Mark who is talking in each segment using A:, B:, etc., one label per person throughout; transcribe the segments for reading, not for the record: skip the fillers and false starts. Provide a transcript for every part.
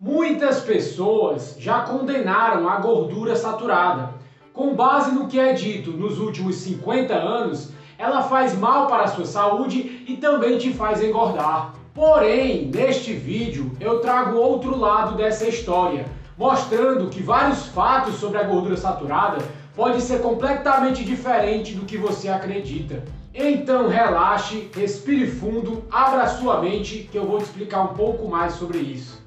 A: Muitas pessoas já condenaram a gordura saturada. Com base no que é dito nos últimos 50 anos, ela faz mal para a sua saúde e também te faz engordar. Porém, neste vídeo eu trago outro lado dessa história, mostrando que vários fatos sobre a gordura saturada podem ser completamente diferentes do que você acredita. Então relaxe, respire fundo, abra a sua mente que eu vou te explicar um pouco mais sobre isso.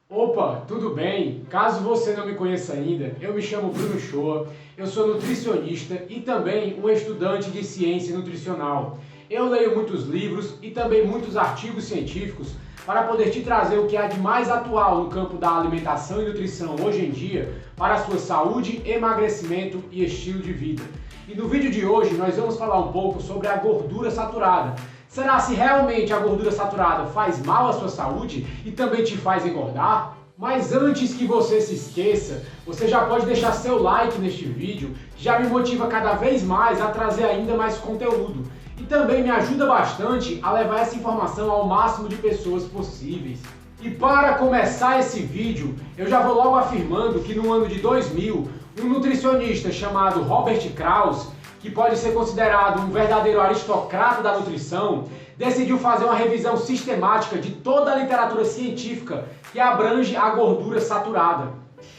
A: Opa, tudo bem? Caso você não me conheça ainda, eu me chamo Bruno Shoa, eu sou nutricionista e também um estudante de ciência nutricional. Eu leio muitos livros e também muitos artigos científicos para poder te trazer o que há de mais atual no campo da alimentação e nutrição hoje em dia para a sua saúde, emagrecimento e estilo de vida. E no vídeo de hoje nós vamos falar um pouco sobre a gordura saturada. Será se realmente a gordura saturada faz mal à sua saúde e também te faz engordar? Mas antes que você se esqueça, você já pode deixar seu like neste vídeo, que já me motiva cada vez mais a trazer ainda mais conteúdo. E também me ajuda bastante a levar essa informação ao máximo de pessoas possíveis. E para começar esse vídeo, eu já vou logo afirmando que no ano de 2000, um nutricionista chamado Robert Kraus, que pode ser considerado um verdadeiro aristocrata da nutrição, decidiu fazer uma revisão sistemática de toda a literatura científica que abrange a gordura saturada.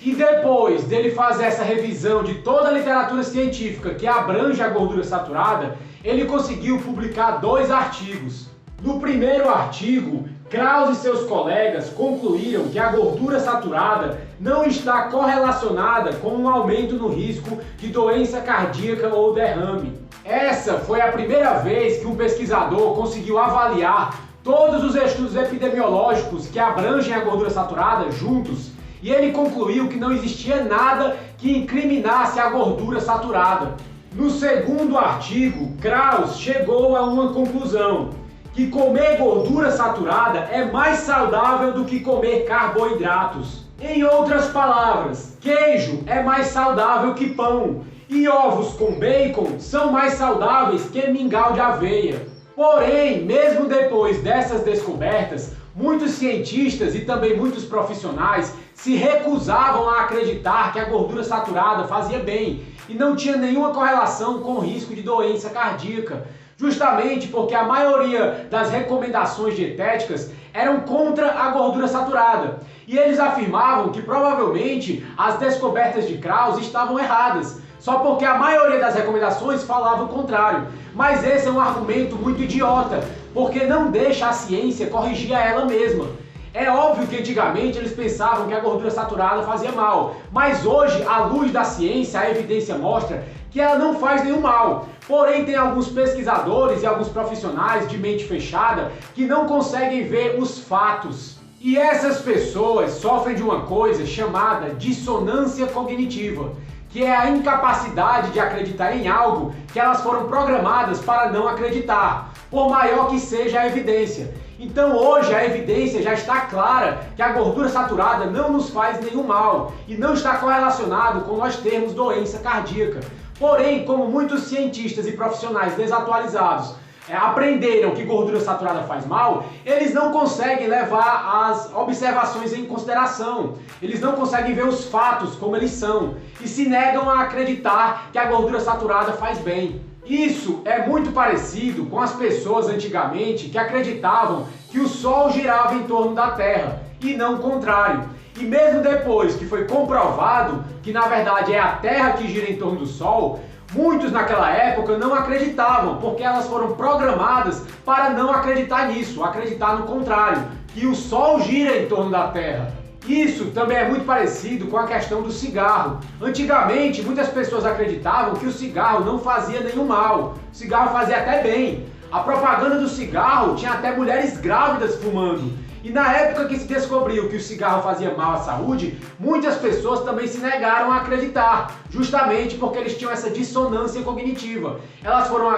A: E depois dele fazer essa revisão de toda a literatura científica que abrange a gordura saturada, ele conseguiu publicar 2 artigos. No primeiro artigo, Kraus e seus colegas concluíram que a gordura saturada não está correlacionada com um aumento no risco de doença cardíaca ou derrame. Essa foi a primeira vez que um pesquisador conseguiu avaliar todos os estudos epidemiológicos que abrangem a gordura saturada juntos, e ele concluiu que não existia nada que incriminasse a gordura saturada. No segundo artigo, Kraus chegou a uma conclusão: que comer gordura saturada é mais saudável do que comer carboidratos. Em outras palavras, queijo é mais saudável que pão e ovos com bacon são mais saudáveis que mingau de aveia. Porém, mesmo depois dessas descobertas, muitos cientistas e também muitos profissionais se recusavam a acreditar que a gordura saturada fazia bem e não tinha nenhuma correlação com o risco de doença cardíaca, justamente porque a maioria das recomendações dietéticas eram contra a gordura saturada. E eles afirmavam que provavelmente as descobertas de Kraus estavam erradas, só porque a maioria das recomendações falava o contrário. Mas esse é um argumento muito idiota, porque não deixa a ciência corrigir a ela mesma. É óbvio que antigamente eles pensavam que a gordura saturada fazia mal, mas hoje, à luz da ciência, a evidência mostra que ela não faz nenhum mal. Porém, tem alguns pesquisadores e alguns profissionais de mente fechada que não conseguem ver os fatos. E essas pessoas sofrem de uma coisa chamada dissonância cognitiva, que é a incapacidade de acreditar em algo que elas foram programadas para não acreditar, por maior que seja a evidência. Então hoje a evidência já está clara que a gordura saturada não nos faz nenhum mal e não está correlacionado com nós termos doença cardíaca. Porém, como muitos cientistas e profissionais desatualizados aprenderam que gordura saturada faz mal, eles não conseguem levar as observações em consideração. Eles não conseguem ver os fatos como eles são e se negam a acreditar que a gordura saturada faz bem. Isso é muito parecido com as pessoas antigamente que acreditavam que o Sol girava em torno da Terra e não o contrário. E mesmo depois que foi comprovado que na verdade é a Terra que gira em torno do Sol, muitos naquela época não acreditavam, porque elas foram programadas para não acreditar nisso, acreditar no contrário, que o Sol gira em torno da Terra. Isso também é muito parecido com a questão do cigarro. Antigamente, muitas pessoas acreditavam que o cigarro não fazia nenhum mal, o cigarro fazia até bem. A propaganda do cigarro tinha até mulheres grávidas fumando. E na época que se descobriu que o cigarro fazia mal à saúde, muitas pessoas também se negaram a acreditar, justamente porque eles tinham essa dissonância cognitiva. Elas foram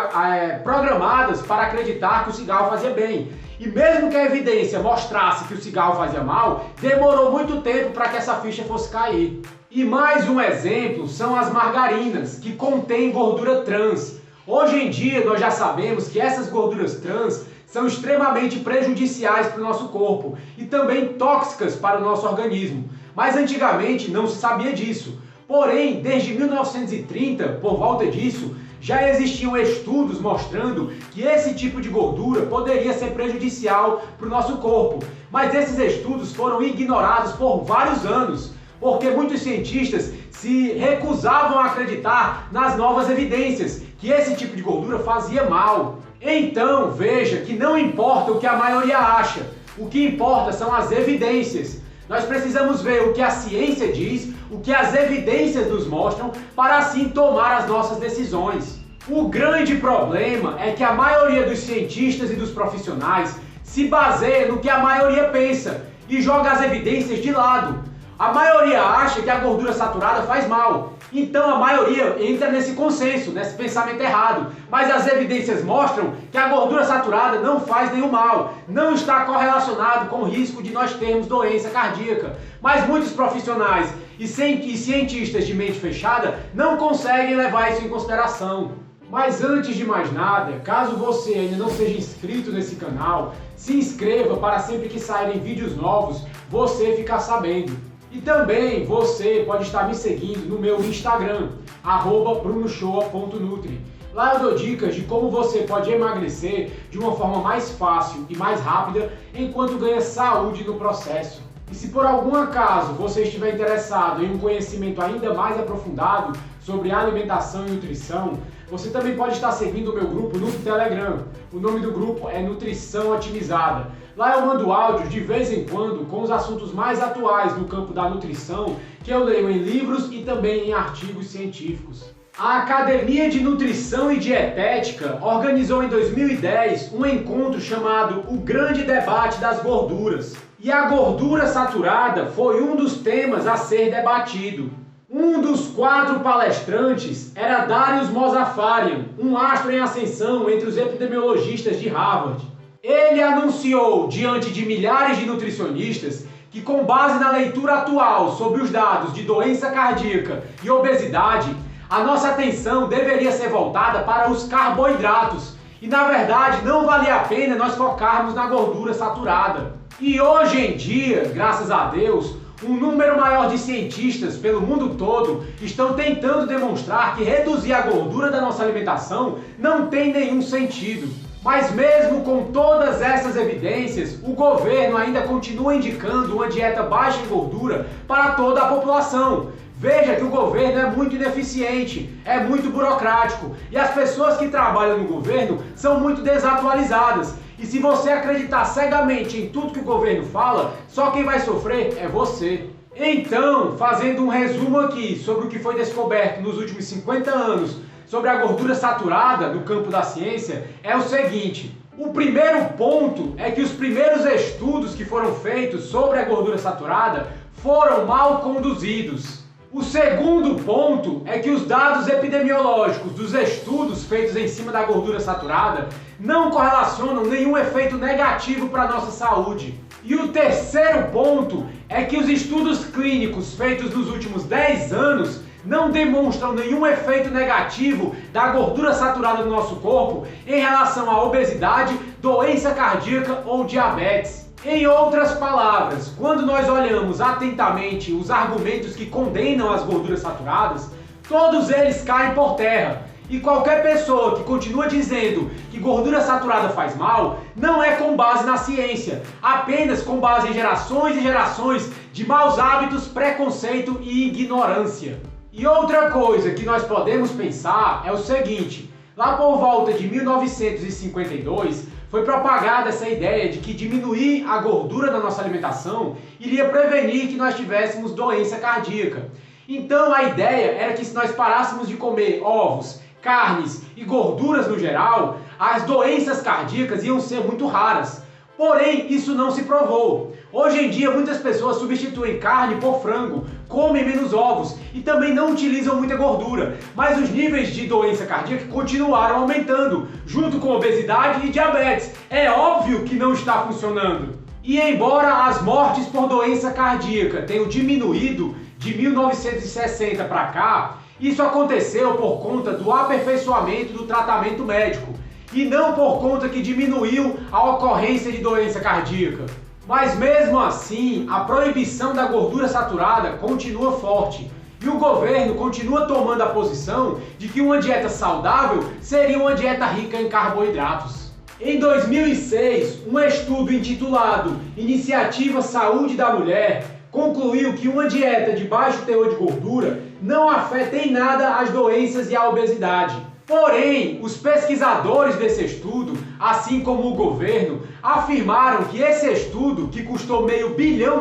A: programadas para acreditar que o cigarro fazia bem. E mesmo que a evidência mostrasse que o cigarro fazia mal, demorou muito tempo para que essa ficha fosse cair. E mais um exemplo são as margarinas, que contêm gordura trans, Hoje em dia nós já sabemos que essas gorduras trans são extremamente prejudiciais para o nosso corpo e também tóxicas para o nosso organismo. Mas antigamente não se sabia disso. Porém, desde 1930, por volta disso, já existiam estudos mostrando que esse tipo de gordura poderia ser prejudicial para o nosso corpo. Mas esses estudos foram ignorados por vários anos, porque muitos cientistas se recusavam a acreditar nas novas evidências que esse tipo de gordura fazia mal. Então, veja que não importa o que a maioria acha, o que importa são as evidências. Nós precisamos ver o que a ciência diz, o que as evidências nos mostram, para assim tomar as nossas decisões. O grande problema é que a maioria dos cientistas e dos profissionais se baseia no que a maioria pensa e joga as evidências de lado. A maioria acha que a gordura saturada faz mal, então a maioria entra nesse consenso, nesse pensamento errado. Mas as evidências mostram que a gordura saturada não faz nenhum mal, não está correlacionado com o risco de nós termos doença cardíaca. Mas muitos profissionais e cientistas de mente fechada não conseguem levar isso em consideração. Mas antes de mais nada, caso você ainda não seja inscrito nesse canal, se inscreva para sempre que saírem vídeos novos, você ficar sabendo. E também você pode estar me seguindo no meu Instagram, @brunoshoa.nutri. Lá eu dou dicas de como você pode emagrecer de uma forma mais fácil e mais rápida, enquanto ganha saúde no processo. E se por algum acaso você estiver interessado em um conhecimento ainda mais aprofundado sobre alimentação e nutrição, você também pode estar seguindo o meu grupo no Telegram. O nome do grupo é Nutrição Otimizada. Lá eu mando áudios de vez em quando com os assuntos mais atuais no campo da nutrição, que eu leio em livros e também em artigos científicos. A Academia de Nutrição e Dietética organizou em 2010 um encontro chamado O Grande Debate das Gorduras. E a gordura saturada foi um dos temas a ser debatido. Um dos 4 palestrantes era Darius Mozaffarian, um astro em ascensão entre os epidemiologistas de Harvard. Ele anunciou, diante de milhares de nutricionistas, que com base na leitura atual sobre os dados de doença cardíaca e obesidade, a nossa atenção deveria ser voltada para os carboidratos e, na verdade, não valia a pena nós focarmos na gordura saturada. E hoje em dia, graças a Deus, um número maior de cientistas pelo mundo todo estão tentando demonstrar que reduzir a gordura da nossa alimentação não tem nenhum sentido. Mas mesmo com todas essas evidências, o governo ainda continua indicando uma dieta baixa em gordura para toda a população. Veja que o governo é muito ineficiente, é muito burocrático e as pessoas que trabalham no governo são muito desatualizadas. E se você acreditar cegamente em tudo que o governo fala, só quem vai sofrer é você. Então, fazendo um resumo aqui sobre o que foi descoberto nos últimos 50 anos sobre a gordura saturada no campo da ciência, é o seguinte. O primeiro ponto é que os primeiros estudos que foram feitos sobre a gordura saturada foram mal conduzidos. O segundo ponto é que os dados epidemiológicos dos estudos feitos em cima da gordura saturada não correlacionam nenhum efeito negativo para a nossa saúde. E o terceiro ponto é que os estudos clínicos feitos nos últimos 10 anos não demonstram nenhum efeito negativo da gordura saturada no nosso corpo em relação à obesidade, doença cardíaca ou diabetes. Em outras palavras, quando nós olhamos atentamente os argumentos que condenam as gorduras saturadas, todos eles caem por terra. E qualquer pessoa que continua dizendo que gordura saturada faz mal, não é com base na ciência, apenas com base em gerações e gerações de maus hábitos, preconceito e ignorância. E outra coisa que nós podemos pensar é o seguinte: lá por volta de 1952, foi propagada essa ideia de que diminuir a gordura da nossa alimentação iria prevenir que nós tivéssemos doença cardíaca. Então a ideia era que se nós parássemos de comer ovos, carnes e gorduras no geral, as doenças cardíacas iam ser muito raras. Porém, isso não se provou. Hoje em dia, muitas pessoas substituem carne por frango, comem menos ovos e também não utilizam muita gordura. Mas os níveis de doença cardíaca continuaram aumentando, junto com obesidade e diabetes. É óbvio que não está funcionando. E embora as mortes por doença cardíaca tenham diminuído de 1960 para cá, Isso aconteceu por conta do aperfeiçoamento do tratamento médico e não por conta que diminuiu a ocorrência de doença cardíaca. Mas mesmo assim, a proibição da gordura saturada continua forte e o governo continua tomando a posição de que uma dieta saudável seria uma dieta rica em carboidratos. Em 2006, um estudo intitulado Iniciativa Saúde da Mulher concluiu que uma dieta de baixo teor de gordura não afeta em nada as doenças e a obesidade. Porém, os pesquisadores desse estudo, assim como o governo, afirmaram que esse estudo, que custou $500 milhão,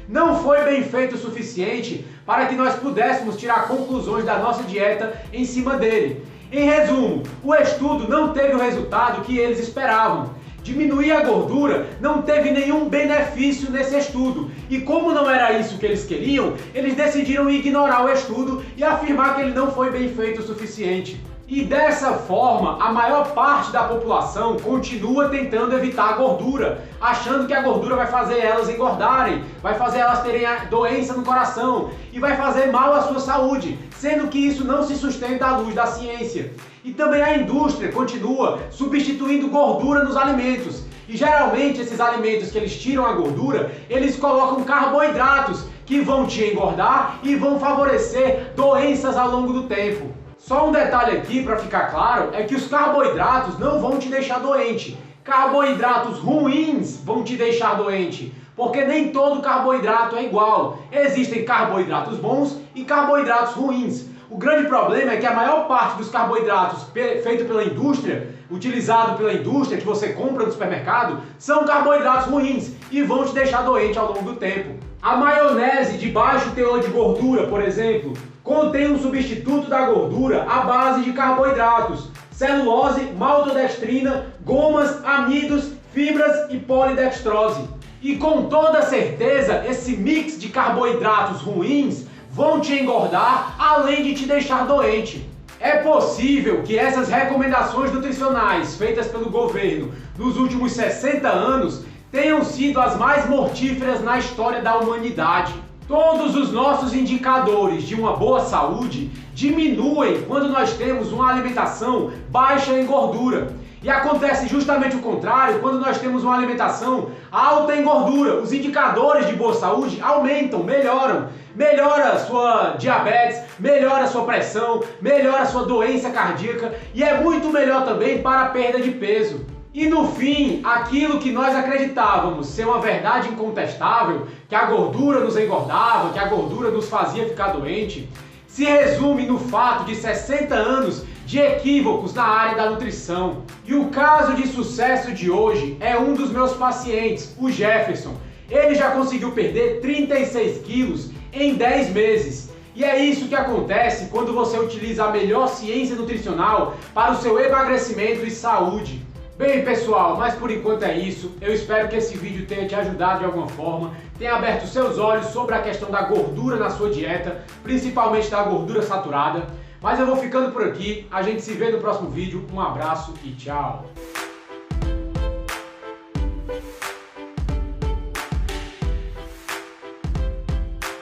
A: não foi bem feito o suficiente para que nós pudéssemos tirar conclusões da nossa dieta em cima dele. Em resumo, o estudo não teve o resultado que eles esperavam. Diminuir a gordura não teve nenhum benefício nesse estudo. E como não era isso que eles queriam, eles decidiram ignorar o estudo e afirmar que ele não foi bem feito o suficiente. E dessa forma, a maior parte da população continua tentando evitar a gordura, achando que a gordura vai fazer elas engordarem, vai fazer elas terem doença no coração e vai fazer mal à sua saúde, sendo que isso não se sustenta à luz da ciência. E também a indústria continua substituindo gordura nos alimentos. E geralmente esses alimentos que eles tiram a gordura, eles colocam carboidratos que vão te engordar e vão favorecer doenças ao longo do tempo. Só um detalhe aqui para ficar claro é que os carboidratos não vão te deixar doente. Carboidratos ruins vão te deixar doente, porque nem todo carboidrato é igual. Existem carboidratos bons e carboidratos ruins. O grande problema é que a maior parte dos carboidratos feitos pela indústria, utilizado pela indústria, que você compra no supermercado, são carboidratos ruins e vão te deixar doente ao longo do tempo. A maionese de baixo teor de gordura, por exemplo, contém um substituto da gordura à base de carboidratos, celulose, maltodextrina, gomas, amidos, fibras e polidextrose. E com toda certeza, esse mix de carboidratos ruins vão te engordar, além de te deixar doente. É possível que essas recomendações nutricionais feitas pelo governo nos últimos 60 anos tenham sido as mais mortíferas na história da humanidade. Todos os nossos indicadores de uma boa saúde diminuem quando nós temos uma alimentação baixa em gordura. E acontece justamente o contrário quando nós temos uma alimentação alta em gordura. Os indicadores de boa saúde aumentam, melhoram. Melhora a sua diabetes, melhora a sua pressão, melhora a sua doença cardíaca e é muito melhor também para a perda de peso. E no fim, aquilo que nós acreditávamos ser uma verdade incontestável, que a gordura nos engordava, que a gordura nos fazia ficar doente, se resume no fato de 60 anos de equívocos na área da nutrição. E o caso de sucesso de hoje é um dos meus pacientes, o Jefferson. Ele já conseguiu perder 36 quilos em 10 meses. E é isso que acontece quando você utiliza a melhor ciência nutricional para o seu emagrecimento e saúde. Bem, pessoal, mas por enquanto é isso. Eu espero que esse vídeo tenha te ajudado de alguma forma, tenha aberto seus olhos sobre a questão da gordura na sua dieta, principalmente da gordura saturada. Mas eu vou ficando por aqui, a gente se vê no próximo vídeo. Um abraço e tchau!